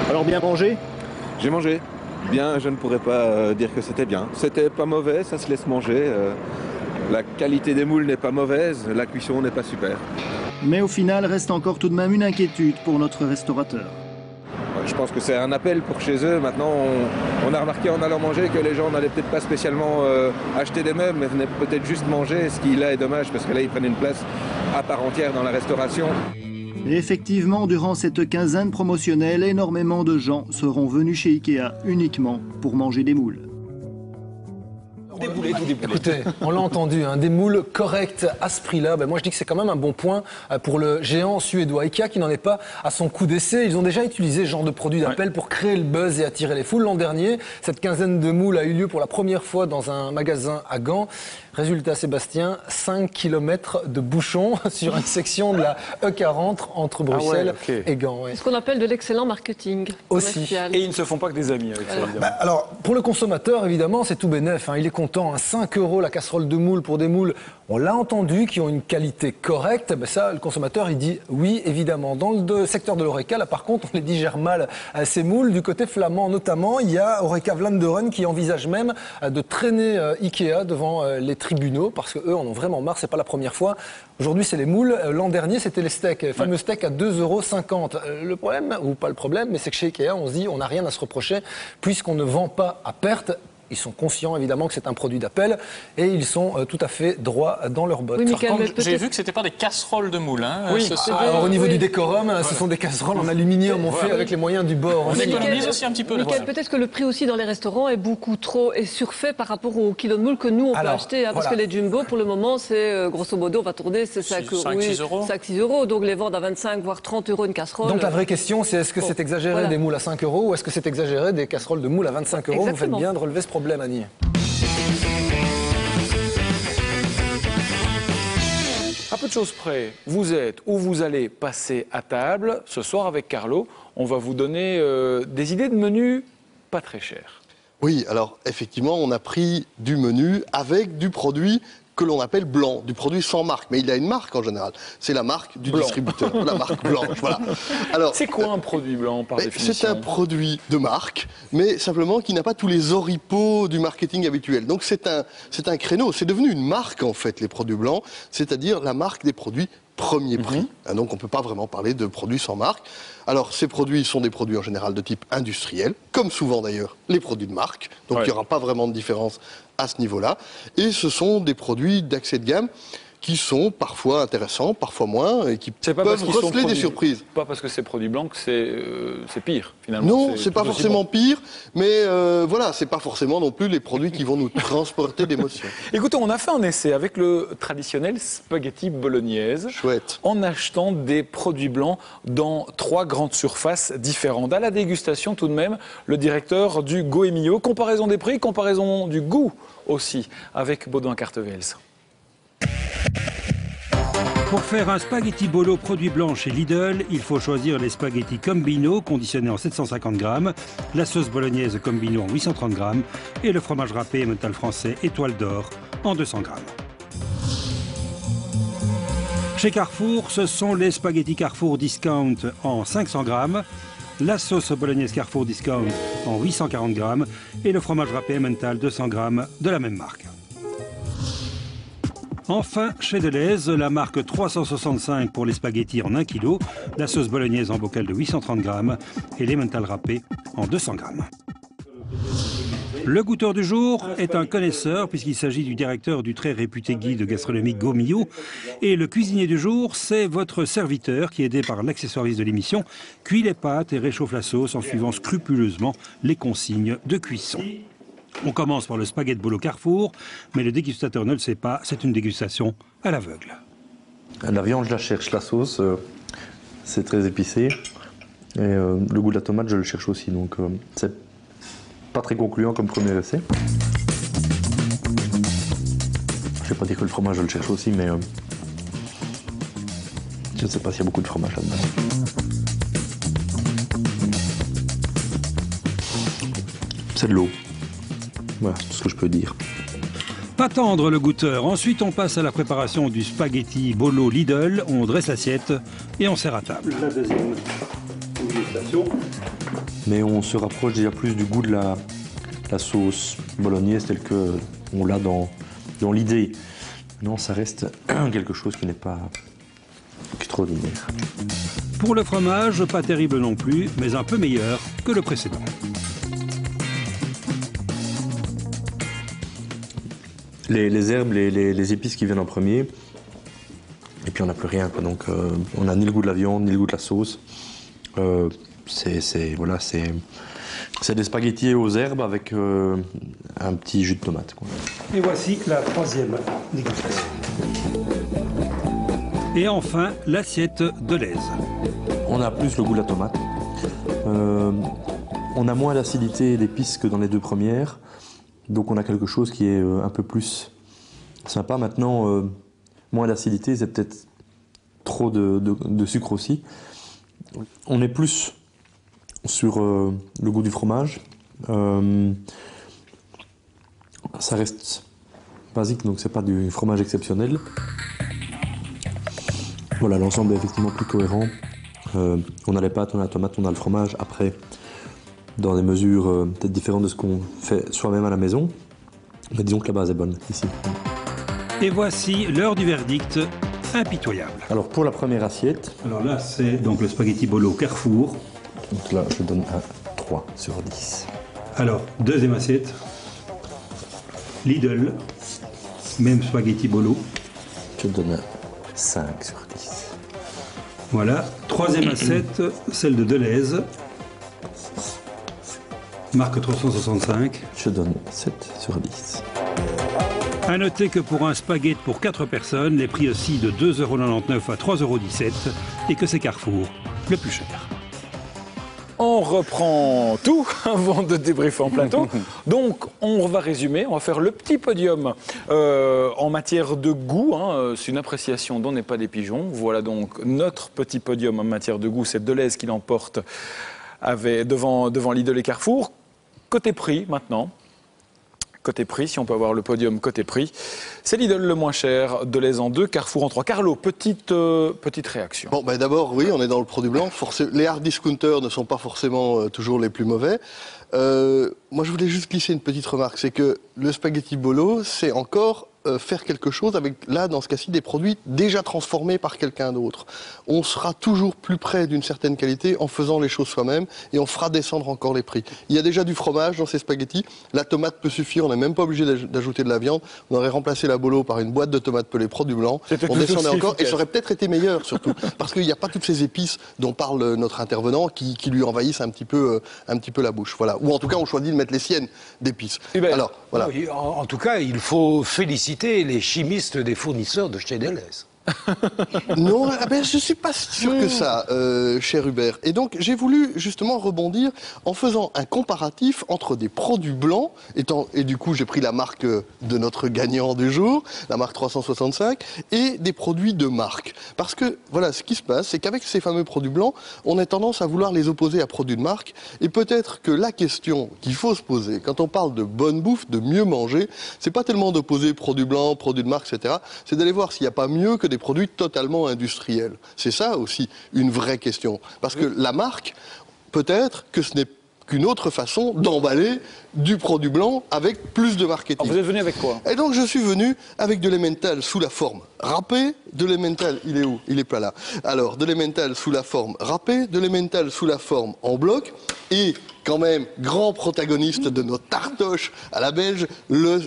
Alors bien mangé? J'ai mangé. Bien, je ne pourrais pas dire que c'était bien. C'était pas mauvais, ça se laisse manger. La qualité des moules n'est pas mauvaise, la cuisson n'est pas super. Mais au final, reste encore tout de même une inquiétude pour notre restaurateur. Je pense que c'est un appel pour chez eux. Maintenant, on a remarqué en allant manger que les gens n'allaient peut-être pas spécialement acheter des meubles, mais venaient peut-être juste manger, ce qui là est dommage parce que là, ils prennent une place à part entière dans la restauration. Et effectivement, durant cette quinzaine promotionnelle, énormément de gens seront venus chez Ikea uniquement pour manger des moules. Écoutez, on l'a entendu, hein, des moules corrects à ce prix-là, moi je dis que c'est quand même un bon point pour le géant suédois Ikea qui n'en est pas à son coup d'essai. Ils ont déjà utilisé ce genre de produit d'appel pour créer le buzz et attirer les foules. L'an dernier, cette quinzaine de moules a eu lieu pour la première fois dans un magasin à Gand. Résultat, Sébastien, 5 km de bouchons sur une section de la E40 entre Bruxelles et Gand. C'est ce qu'on appelle de l'excellent marketing commercial. Et ils ne se font pas que des amis avec ça, évidemment. Alors, pour le consommateur, évidemment, c'est tout bénef. Hein. Il est content. 5 € la casserole de moules pour des moules, on l'a entendu, qui ont une qualité correcte. Ça, le consommateur, il dit oui, évidemment. Dans le secteur de l'Horeca, là, par contre, on les digère mal, ces moules. Du côté flamand, notamment, il y a Horeca Vlaanderen qui envisage même de traîner Ikea devant les tribunaux parce qu'eux en ont vraiment marre, c'est pas la première fois. Aujourd'hui, c'est les moules. L'an dernier, c'était les steaks, les fameux steaks à 2,50 €. Le problème, ou pas le problème, mais c'est que chez Ikea, on se dit on n'a rien à se reprocher puisqu'on ne vend pas à perte. Ils sont conscients évidemment que c'est un produit d'appel et ils sont tout à fait droits dans leurs bottes. Oui, j'ai vu que c'était pas des casseroles de moules. Hein. Oui, alors au niveau du décorum, ce sont des casseroles en aluminium, on fait avec les moyens du bord. On économise aussi un petit peu. Michael, peut-être que le prix aussi dans les restaurants est beaucoup trop surfait par rapport au kilo de moules que nous on peut acheter. Parce que les jumbo, pour le moment, c'est grosso modo, on va tourner, c'est 5-6 €. Donc les vendre à 25 voire 30 € une casserole. Donc la vraie question, c'est est-ce que c'est exagéré des moules à 5 € ou est-ce que c'est exagéré des casseroles de moules à 25 €? Vous faites bien de relever ce problème, Annie. À peu de choses près, vous êtes ou vous allez passer à table. Ce soir avec Carlo, on va vous donner des idées de menus pas très chers. Oui, alors effectivement, on a pris du menu avec du produit que l'on appelle blanc, du produit sans marque. Mais il a une marque en général. C'est la marque du distributeur, la marque blanche. Voilà. Alors, c'est quoi un produit blanc par définition? C'est un produit de marque, mais simplement qui n'a pas tous les oripeaux du marketing habituel. Donc c'est un créneau. C'est devenu une marque en fait, les produits blancs, c'est-à-dire la marque des produits premier prix. Donc on ne peut pas vraiment parler de produits sans marque. Alors ces produits sont des produits en général de type industriel, comme souvent d'ailleurs les produits de marque. Donc il n'y aura pas vraiment de différence à ce niveau-là. Et ce sont des produits d'accès de gamme qui sont parfois intéressants, parfois moins, et qui peuvent receler des surprises. Pas parce que c'est produit blanc que c'est pire, finalement. Non, c'est pas forcément pire, mais voilà, c'est pas forcément non plus les produits qui vont nous transporter d'émotions. Écoutez, on a fait un essai avec le traditionnel spaghetti bolognaise. Chouette. En achetant des produits blancs dans 3 grandes surfaces différentes. À la dégustation, tout de même, le directeur du Goemio. Comparaison des prix, comparaison du goût aussi, avec Baudouin Cartevels. Pour faire un spaghetti bolo produit blanc chez Lidl, il faut choisir les spaghettis Combino conditionnés en 750 grammes, la sauce bolognaise Combino en 830 grammes et le fromage râpé Emmental français Étoile d'Or en 200 grammes. Chez Carrefour, ce sont les spaghettis Carrefour Discount en 500 grammes, la sauce bolognaise Carrefour Discount en 840 grammes et le fromage râpé Emmental 200 grammes de la même marque. Enfin, chez Delhaize, la marque 365 pour les spaghettis en 1 kg, la sauce bolognaise en bocal de 830 grammes et l'emmental râpé en 200 grammes. Le goûteur du jour est un connaisseur puisqu'il s'agit du directeur du très réputé guide gastronomique Goemio. Et le cuisinier du jour, c'est votre serviteur qui, aidé par l'accessoiriste de l'émission, cuit les pâtes et réchauffe la sauce en suivant scrupuleusement les consignes de cuisson. On commence par le spaghetti bolo Carrefour, mais le dégustateur ne le sait pas, c'est une dégustation à l'aveugle. La viande, je la cherche, la sauce, c'est très épicé. Et le goût de la tomate, je le cherche aussi, donc c'est pas très concluant comme premier essai. Je vais pas dire que le fromage, je le cherche aussi, mais je ne sais pas s'il y a beaucoup de fromage là-dedans. C'est de l'eau. Voilà, c'est tout ce que je peux dire. Pas tendre le goûteur. Ensuite, on passe à la préparation du spaghetti bolo Lidl. On dresse l'assiette et on sert à table. La deuxième dégustation. Mais on se rapproche déjà plus du goût de la sauce bolognaise telle qu'on l'a dans l'idée. Non, ça reste quelque chose qui n'est pas extraordinaire. Pour le fromage, pas terrible non plus, mais un peu meilleur que le précédent. Les herbes, les épices qui viennent en premier, et puis on n'a plus rien, quoi. Donc on n'a ni le goût de la viande, ni le goût de la sauce. C'est des spaghettis aux herbes avec un petit jus de tomate, quoi. Et voici la troisième dégustation. Et enfin, l'assiette Delhaize. On a plus le goût de la tomate. On a moins d'acidité et d'épices que dans les 2 premières. Donc on a quelque chose qui est un peu plus sympa. Maintenant, moins d'acidité, c'est peut-être trop de sucre aussi. On est plus sur le goût du fromage. Ça reste basique, donc c'est pas du fromage exceptionnel. Voilà, l'ensemble est effectivement plus cohérent. On a les pâtes, on a la tomate, on a le fromage. Après, dans des mesures peut-être différentes de ce qu'on fait soi-même à la maison. Mais disons que la base est bonne ici. Et voici l'heure du verdict, impitoyable. Alors pour la première assiette... Alors là, c'est donc le spaghetti bolo Carrefour. Donc là, je donne un 3 sur 10. Alors, deuxième assiette, Lidl, même spaghetti bolo. Je donne un 5 sur 10. Voilà, troisième assiette, celle de Delhaize. Marque 365. Je donne 7 sur 10. A noter que pour un spaghetti pour 4 personnes, les prix oscillent de 2,99 € à 3,17 € et que c'est Carrefour le plus cher. On reprend tout avant de débriefer en plateau. Donc, on va résumer, on va faire le petit podium en matière de goût. C'est une appréciation dont n'est pas des pigeons. Voilà donc notre petit podium en matière de goût. C'est Delhaize qui l'emporte devant Lidl et Carrefour. Côté prix, maintenant. Côté prix, si on peut avoir le podium côté prix, c'est Lidl le moins cher, Delhaize en 2, Carrefour en 3. Carlo, petite réaction. Bon, ben d'abord, oui, on est dans le produit blanc. Les hard discounters ne sont pas forcément toujours les plus mauvais. Moi, je voulais juste glisser une petite remarque, c'est que le spaghetti bolo, c'est encore faire quelque chose avec, là, dans ce cas-ci, des produits déjà transformés par quelqu'un d'autre. On sera toujours plus près d'une certaine qualité en faisant les choses soi-même et on fera descendre encore les prix. Il y a déjà du fromage dans ces spaghettis, la tomate peut suffire, on n'est même pas obligé d'ajouter de la viande. On aurait remplacé la bolo par une boîte de tomates pelées produit blanc, on descendait encore et ça aurait peut-être été meilleur surtout, parce qu'il n'y a pas toutes ces épices dont parle notre intervenant qui lui envahissent un petit peu la bouche. Voilà. Ou en tout cas, on choisit de mettre les siennes d'épices. Alors, voilà. Oui, en tout cas, il faut féliciter les chimistes des fournisseurs de chez Delhaize. Non, je ne suis pas sûr que ça, cher Hubert. Et donc, j'ai voulu justement rebondir en faisant un comparatif entre des produits blancs, et du coup, j'ai pris la marque de notre gagnant du jour, la marque 365, et des produits de marque. Parce que, voilà, ce qui se passe, c'est qu'avec ces fameux produits blancs, on a tendance à vouloir les opposer à produits de marque, et peut-être que la question qu'il faut se poser, quand on parle de bonne bouffe, de mieux manger, c'est pas tellement d'opposer produits blancs, produits de marque, etc., c'est d'aller voir s'il n'y a pas mieux que des produits totalement industriels. C'est ça aussi une vraie question. Parce que la marque, peut-être que ce n'est qu'une autre façon d'emballer du produit blanc avec plus de marketing. Alors vous êtes venu avec quoi? Et donc je suis venu avec de l'emmental sous la forme râpée, de l'emmental, il est où? Il est pas là. Alors, de l'emmental sous la forme râpée, de l'emmental sous la forme en bloc, et quand même, grand protagoniste de nos tartoches à la belge,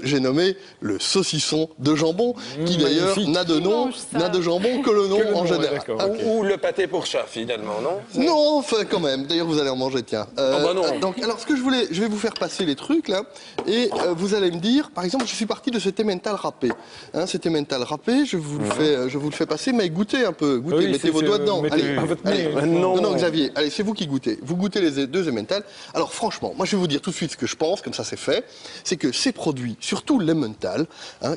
j'ai nommé le saucisson de jambon, qui d'ailleurs n'a de nom, n'a de jambon que le nom en général. Okay. Ou le pâté pour chat, finalement, non? Non, enfin, quand même. D'ailleurs, vous allez en manger, tiens. non. Donc, alors, ce que je vais vous faire passer les trucs, là, et vous allez me dire, par exemple, je suis parti de cet emmental râpé. Hein, cet emmental râpé, je vous le fais passer, mais goûtez un peu, goûtez, mettez vos doigts dedans. Allez. Non, Xavier, allez, c'est vous qui goûtez. Vous goûtez les deux emmentals. Alors, franchement, moi, je vais vous dire tout de suite ce que je pense, comme ça c'est fait, c'est que ces produits, surtout l'emmental,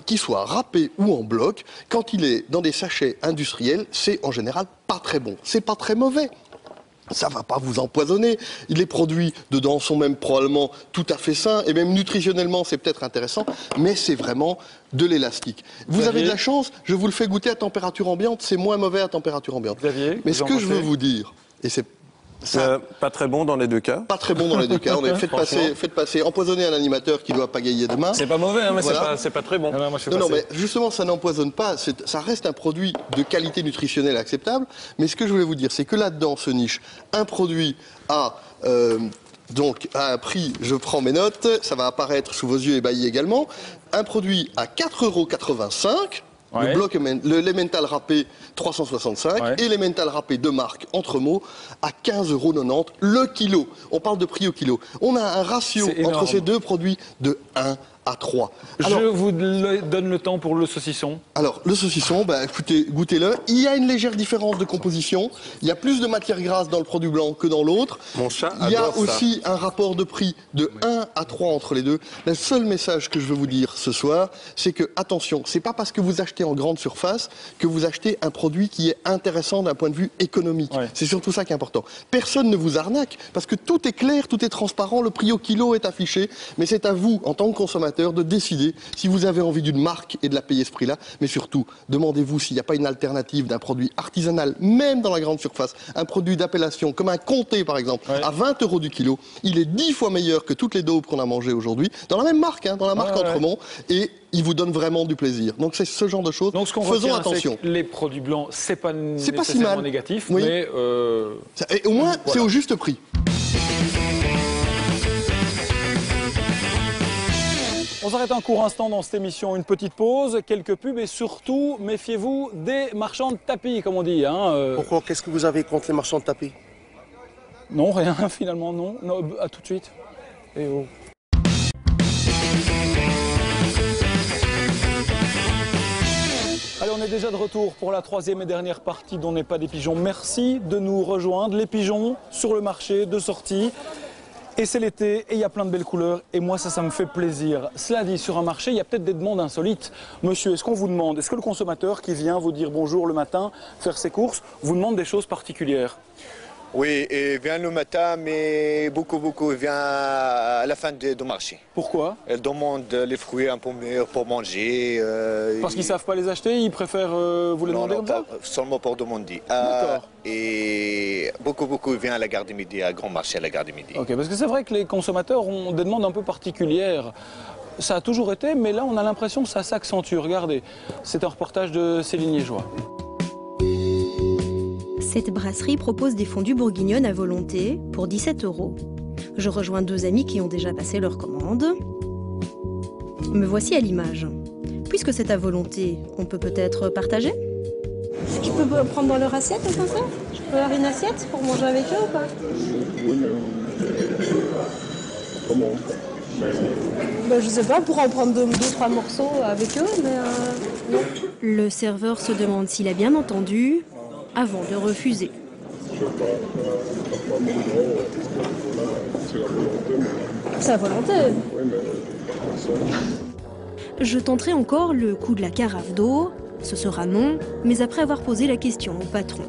qu'ils soient râpés ou en bloc, quand il est dans des sachets industriels, c'est en général pas très bon. C'est pas très mauvais. Ça va pas vous empoisonner. Les produits dedans sont même probablement tout à fait sains et même nutritionnellement c'est peut-être intéressant, mais c'est vraiment de l'élastique. Vous avez de la chance, je vous le fais goûter à température ambiante, c'est moins mauvais à température ambiante. Mais ce que je veux vous dire, et c'est pas très bon dans les deux cas. Pas très bon dans les deux cas. Faites passer, empoisonner un animateur qui doit pagayer demain. C'est pas mauvais, hein, mais voilà. c'est pas très bon. Non, mais justement, ça n'empoisonne pas. Ça reste un produit de qualité nutritionnelle acceptable. Mais ce que je voulais vous dire, c'est que là-dedans se niche un produit à à un prix, je prends mes notes, ça va apparaître sous vos yeux ébahis également, un produit à 4,85 €. Ouais. L'emmental râpé 365 et l'emmental râpé de marque entre mots à 15,90 € le kilo. On parle de prix au kilo. On a un ratio entre ces deux produits de 1 à 3. Alors, je vous donne le temps pour le saucisson. Alors, le saucisson, écoutez, goûtez-le. Il y a une légère différence de composition. Il y a plus de matière grasse dans le produit blanc que dans l'autre. Mon chat Il y a aussi un rapport de prix de 1 à 3 entre les deux. Le seul message que je veux vous dire ce soir, c'est que, attention, c'est pas parce que vous achetez en grande surface que vous achetez un produit qui est intéressant d'un point de vue économique. Ouais. C'est surtout ça qui est important. Personne ne vous arnaque parce que tout est clair, tout est transparent, le prix au kilo est affiché, mais c'est à vous, en tant que consommateur, de décider si vous avez envie d'une marque et de la payer ce prix-là, mais surtout, demandez-vous s'il n'y a pas une alternative d'un produit artisanal, même dans la grande surface, un produit d'appellation, comme un comté par exemple, à 20 € du kilo, il est 10 fois meilleur que toutes les daubes qu'on a mangées aujourd'hui, dans la même marque, dans la marque Entremont, et il vous donne vraiment du plaisir. Donc c'est ce genre de choses. Donc ce qu'on faisons retient, attention. Les produits blancs, c'est pas nécessairement si mal. négatif, oui. Mais et au moins c'est au juste prix. On s'arrête un court instant dans cette émission, une petite pause, quelques pubs et surtout, méfiez-vous des marchands de tapis, comme on dit. Pourquoi? Qu'est-ce que vous avez contre les marchands de tapis? Non, rien, finalement, non. À tout de suite. Et oh. Allez, on est déjà de retour pour la troisième et dernière partie d'On n'est pas des pigeons. Merci de nous rejoindre. Les pigeons sur le marché de sortie. Et c'est l'été, et il y a plein de belles couleurs, et moi ça me fait plaisir. Cela dit, sur un marché, il y a peut-être des demandes insolites. Monsieur, est-ce qu'on vous demande, est-ce que le consommateur qui vient vous dire bonjour le matin, faire ses courses, vous demande des choses particulières? Oui, il vient le matin, mais beaucoup, il vient à la fin du marché. Pourquoi? Elle demande les fruits un peu meilleurs pour manger. Parce qu'ils ne savent pas les acheter, ils préfèrent vous les demander comme ça? Seulement pour demander. D'accord. Et beaucoup, il vient à la gare du Midi, à Grand Marché à la gare du Midi. Ok, parce que c'est vrai que les consommateurs ont des demandes un peu particulières. Ça a toujours été, mais là on a l'impression que ça s'accentue. Regardez, c'est un reportage de Céline Liégeois. Cette brasserie propose des fondues bourguignonnes à volonté pour 17 €. Je rejoins 2 amis qui ont déjà passé leur commande. Me voici à l'image. Puisque c'est à volonté, on peut peut-être partager? Je peux prendre dans leur assiette comme ça? Je peux avoir une assiette pour manger avec eux ou pas? Oui, comment? Ben, je sais pas, on pourra en prendre 2-3 morceaux avec eux, mais non. Le serveur se demande s'il a bien entendu avant de refuser. C'est à volonté. Je tenterai encore le coup de la carafe d'eau. Ce sera non, mais après avoir posé la question au patron.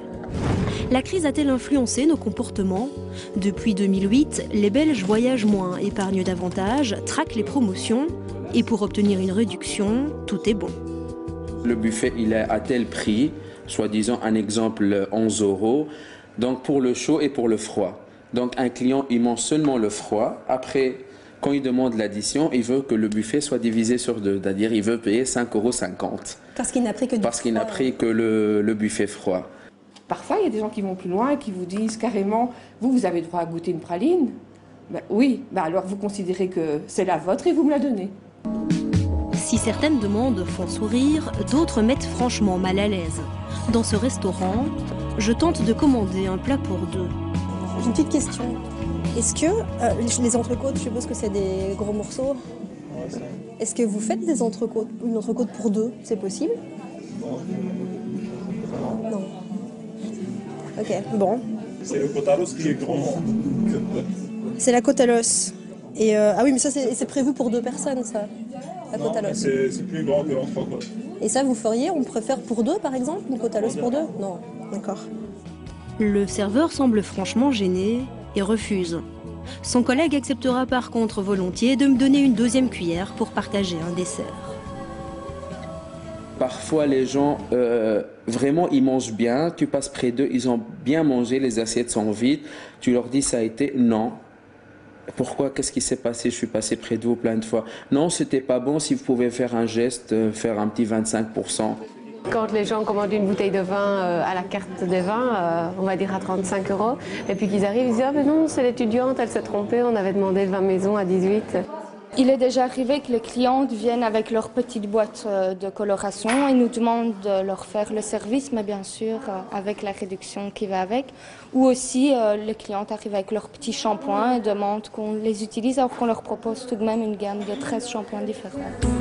La crise a-t-elle influencé nos comportements? Depuis 2008, les Belges voyagent moins, épargnent davantage, traquent les promotions. Et pour obtenir une réduction, tout est bon. Le buffet, il est à tel prix, soi-disant un exemple 11 €, donc pour le chaud et pour le froid. Donc un client, il mange seulement le froid. Après, quand il demande l'addition, il veut que le buffet soit divisé sur 2, c'est-à-dire il veut payer 5,50 €. Parce qu'il n'a pris que du Parce qu'il n'a pris que le buffet froid. Parfois, il y a des gens qui vont plus loin et qui vous disent carrément « Vous avez droit à goûter une praline ?» Ben, oui, ben alors vous considérez que c'est la vôtre et vous me la donnez. Si certaines demandes font sourire, d'autres mettent franchement mal à l'aise. Dans ce restaurant, je tente de commander un plat pour 2. J'ai une petite question. Est-ce que les entrecôtes, je suppose que c'est des gros morceaux? Est-ce que vous faites des entrecôtes, une entrecôte pour 2? C'est possible? Non. Ok, bon. C'est le côte à l'os qui est grand. C'est la côte à l'os. Et ah oui, mais ça c'est prévu pour 2 personnes, ça. La côte à l'os. C'est plus grand que l'entrecôte. Et ça, vous feriez, on préfère pour 2 par exemple? Une côte à l'os pour 2? Non, d'accord. Le serveur semble franchement gêné et refuse. Son collègue acceptera par contre volontiers de me donner une 2e cuillère pour partager un dessert. Parfois, les gens, vraiment, ils mangent bien. Tu passes près d'eux, ils ont bien mangé, les assiettes sont vides. Tu leur dis, ça a été non. Pourquoi? Qu'est-ce qui s'est passé? Je suis passé près de vous plein de fois. Non, c'était pas bon. Si vous pouvez faire un geste, faire un petit 25%. Quand les gens commandent une bouteille de vin à la carte des vins, on va dire à 35 €, et puis qu'ils arrivent, ils disent « Ah mais non, c'est l'étudiante, elle s'est trompée, on avait demandé le vin maison à 18 ». Il est déjà arrivé que les clientes viennent avec leur petite boîte de coloration et nous demandent de leur faire le service, mais bien sûr avec la réduction qui va avec. Ou aussi les clientes arrivent avec leur petit shampoing et demandent qu'on les utilise alors qu'on leur propose tout de même une gamme de 13 shampoings différents.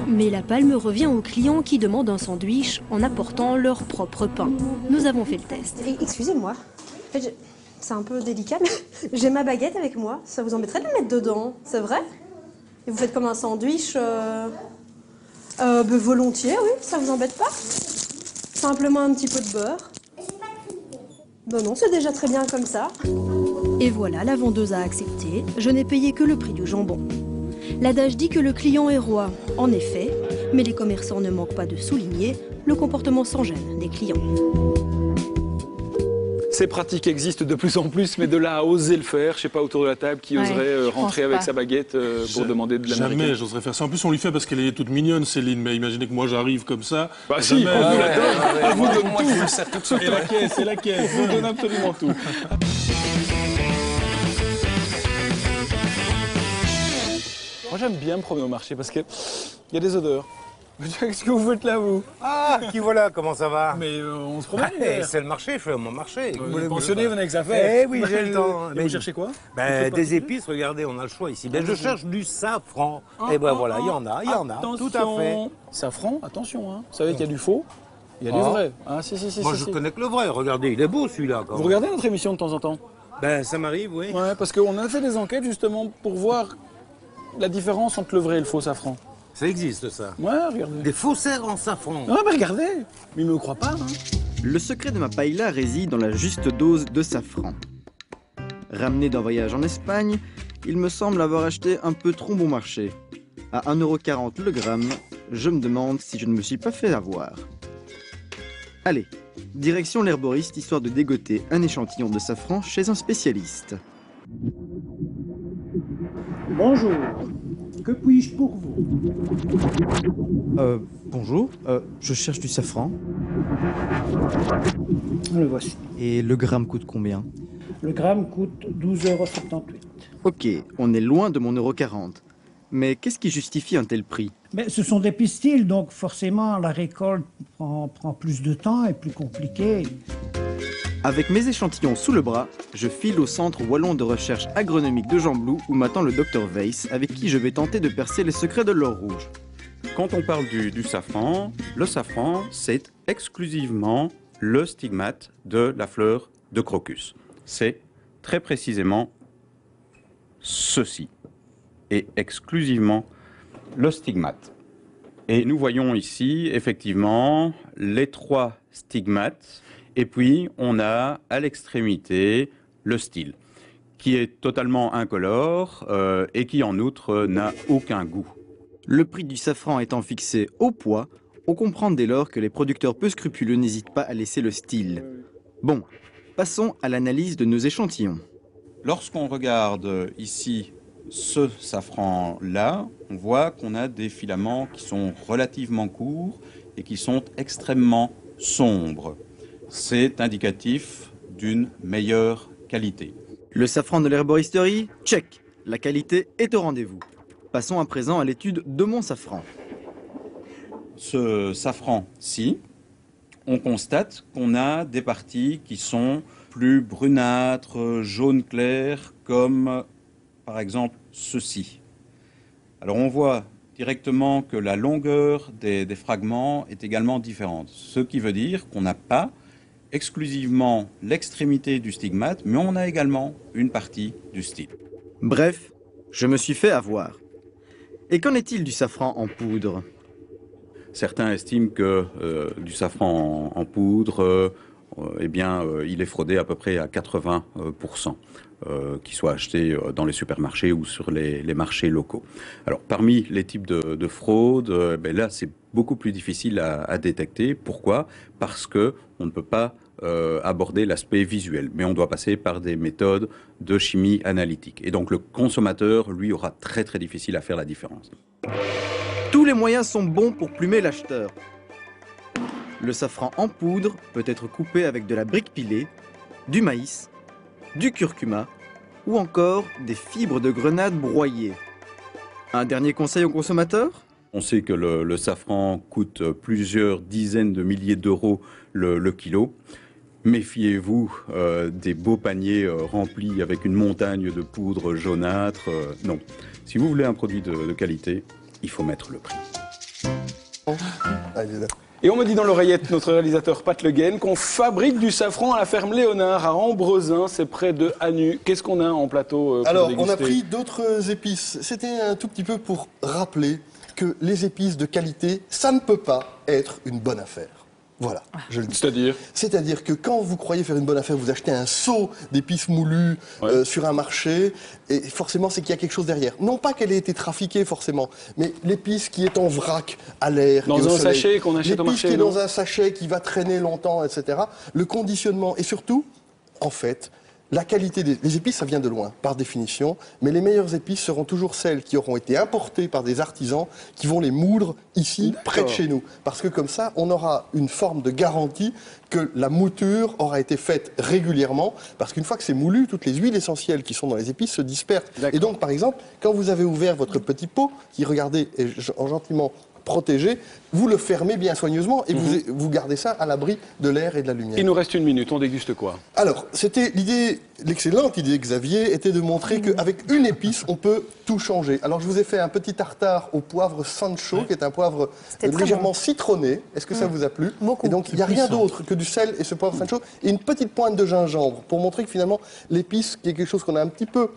Mais la palme revient aux clients qui demandent un sandwich en apportant leur propre pain. Nous avons fait le test. Excusez-moi, en fait, c'est un peu délicat, mais j'ai ma baguette avec moi. Ça vous embêterait de la mettre dedans, c'est vrai? Et vous faites comme un sandwich volontiers, oui, ça vous embête pas? Simplement un petit peu de beurre. Ben non, c'est déjà très bien comme ça. Et voilà, la vendeuse a accepté. Je n'ai payé que le prix du jambon. L'adage dit que le client est roi, en effet, mais les commerçants ne manquent pas de souligner le comportement sans gêne des clients. Ces pratiques existent de plus en plus, mais de là à oser le faire, je ne sais pas autour de la table qui oserait rentrer avec sa baguette pour demander de l'américain. Jamais j'oserais faire ça. En plus, on lui fait parce qu'elle est toute mignonne, Céline. Mais imaginez que moi j'arrive comme ça. Bah si, on vous la donne. On vous donne moi, tout. je vous le sers tout de suite. C'est la caisse. On vous donne absolument tout. Moi, j'aime bien me promener au marché parce qu'il y a des odeurs. Qu'est-ce que vous faites là, vous? Ah, qui voilà, comment ça va? Mais on se promène. C'est le marché, je fais mon marché. Vous êtes pensionné, vous n'avez que ça faire. Eh oui, j'ai le temps. Et vous cherchez quoi? Des épices, regardez, on a le choix ici. Je cherche du safran. Et ben voilà, il y en a, tout à fait. Safran, attention, hein. Vous savez qu'il y a du faux, il y a du vrai. Ah, si. Moi, je connais que le vrai, regardez, il est beau celui-là. Vous regardez notre émission de temps en temps? Ben, ça m'arrive, oui. Ouais, parce qu'on a fait des enquêtes justement pour voir la différence entre le vrai et le faux safran. Ça existe, ça? Ouais, regardez. Des faussaires en safran. Ouais, mais regardez. Mais il me croit pas, hein. Le secret de ma paella réside dans la juste dose de safran. Ramené d'un voyage en Espagne, il me semble avoir acheté un peu trop bon marché. À 1,40 € le gramme, je me demande si je ne me suis pas fait avoir. Allez, direction l'herboriste histoire de dégoter un échantillon de safran chez un spécialiste. Bonjour, que puis-je pour vous? Bonjour, je cherche du safran. Le voici. Et le gramme coûte combien? Le gramme coûte 12,78 €. Ok, on est loin de mon 1,40 €. Mais qu'est-ce qui justifie un tel prix? Mais ce sont des pistils, donc forcément la récolte prend plus de temps et est plus compliquée. Avec mes échantillons sous le bras, je file au centre wallon de recherche agronomique de Gembloux où m'attend le Dr Weiss, avec qui je vais tenter de percer les secrets de l'or rouge. Quand on parle du safran, le safran, c'est exclusivement le stigmate de la fleur de crocus. C'est très précisément ceci, et exclusivement le stigmate. Et nous voyons ici, effectivement, les 3 stigmates, et puis on a à l'extrémité le style, qui est totalement incolore et qui en outre n'a aucun goût. Le prix du safran étant fixé au poids, on comprend dès lors que les producteurs peu scrupuleux n'hésitent pas à laisser le style. Bon, passons à l'analyse de nos échantillons. Lorsqu'on regarde ici ce safran-là, on voit qu'on a des filaments qui sont relativement courts et qui sont extrêmement sombres. C'est indicatif d'une meilleure qualité. Le safran de l'herboristerie, check. La qualité est au rendez-vous. Passons à présent à l'étude de mon safran. Ce safran-ci, on constate qu'on a des parties qui sont plus brunâtres, jaune clair, comme par exemple ceci. Alors on voit directement que la longueur des fragments est également différente, ce qui veut dire qu'on n'a pas exclusivement l'extrémité du stigmate, mais on a également une partie du style. Bref, je me suis fait avoir. Et qu'en est-il du safran en poudre? Certains estiment que du safran en poudre, il est fraudé à peu près à 80%, qui soit acheté dans les supermarchés ou sur les marchés locaux. Alors parmi les types de fraude, là c'est beaucoup plus difficile à détecter. Pourquoi? Parce que on ne peut pas aborder l'aspect visuel, mais on doit passer par des méthodes de chimie analytique. Et donc le consommateur, lui, aura très très difficile à faire la différence. Tous les moyens sont bons pour plumer l'acheteur. Le safran en poudre peut être coupé avec de la brique pilée, du maïs, du curcuma ou encore des fibres de grenade broyées. Un dernier conseil aux consommateurs? On sait que le safran coûte plusieurs dizaines de milliers d'euros le kilo. Méfiez-vous des beaux paniers remplis avec une montagne de poudre jaunâtre. Non. Si vous voulez un produit de qualité, il faut mettre le prix. Et on me dit dans l'oreillette, notre réalisateur Pat Le Guen, qu'on fabrique du safran à la ferme Léonard à Ambrezin, c'est près de Hanu. Qu'est-ce qu'on a en plateau pour Alors, déguster? on a pris d'autres épices. C'était un tout petit peu pour rappeler que les épices de qualité, ça ne peut pas être une bonne affaire. Voilà, je le dis. C'est-à-dire que quand vous croyez faire une bonne affaire, vous achetez un seau d'épices moulues sur un marché, et forcément c'est qu'il y a quelque chose derrière. Non pas qu'elle ait été trafiquée forcément, mais l'épice qui est en vrac à l'air, dans un sachet qu'on achète au marché, l'épice qui est dans un sachet qui va traîner longtemps, etc. Le conditionnement et surtout, en fait, la qualité des épices, ça vient de loin, par définition, mais les meilleures épices seront toujours celles qui auront été importées par des artisans qui vont les moudre ici, près de chez nous. Parce que comme ça, on aura une forme de garantie que la mouture aura été faite régulièrement, parce qu'une fois que c'est moulu, toutes les huiles essentielles qui sont dans les épices se dispersent. Et donc, par exemple, quand vous avez ouvert votre petit pot, qui, regardez, est gentiment protégé, vous le fermez bien soigneusement et vous gardez ça à l'abri de l'air et de la lumière. Il nous reste une minute, on déguste quoi? Alors, c'était l'excellente idée, Xavier, était de montrer qu'avec une épice, on peut tout changer. Alors, je vous ai fait un petit tartare au poivre Sancho, qui est un poivre légèrement citronné. Est-ce que ça vous a plu? Et donc, il n'y a rien d'autre que du sel et ce poivre Sancho et une petite pointe de gingembre pour montrer que finalement, l'épice, qui est quelque chose qu'on a un petit peu,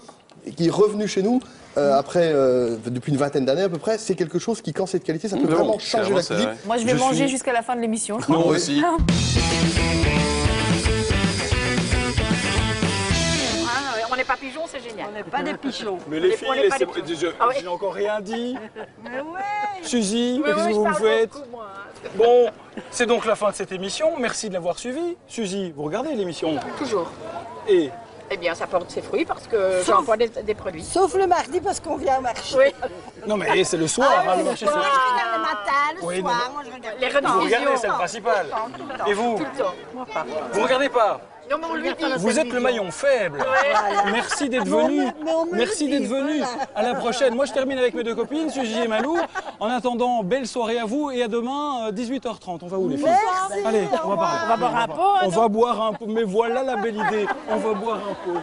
qui est revenu chez nous, depuis une vingtaine d'années à peu près, c'est quelque chose qui, quand c'est de qualité, ça peut vraiment changer la cuisine. Moi, je vais manger jusqu'à la fin de l'émission. Moi aussi. On n'est pas pigeons, c'est génial. On n'est pas des pigeons. Mais les On filles, n'est pas des pigeons. je n'ai encore rien dit. Mais ouais. Suzy, Oui, qu'est-ce que je vous parle faites? beaucoup, moi. Bon, c'est donc la fin de cette émission. Merci de l'avoir suivie. Suzy, vous regardez l'émission? Toujours. Et Eh bien, ça porte ses fruits parce que j'envoie des produits. Sauf le mardi parce qu'on vient au marché. Oui. non, mais c'est le soir, hein, le marché. Moi, je regarde le matin, le Oui, soir. non, Moi, je regarde Les tout le temps. Vous regardez, c'est le principal. Et vous? Tout le temps. Moi pas. Vous regardez pas? Non, mais on lui dit. Vous êtes le maillon faible. Ouais. Merci d'être Mais on venu. me- mais on me le Merci dit, d'être venu. voilà. À la prochaine. Moi, je termine avec mes deux copines, Suzy et Malou. En attendant, belle soirée à vous et à demain, 18h30. On va où, les filles? Merci, Allez, on va parler. On va boire un pot. On va boire un pot. Mais voilà la belle idée. On va boire un pot.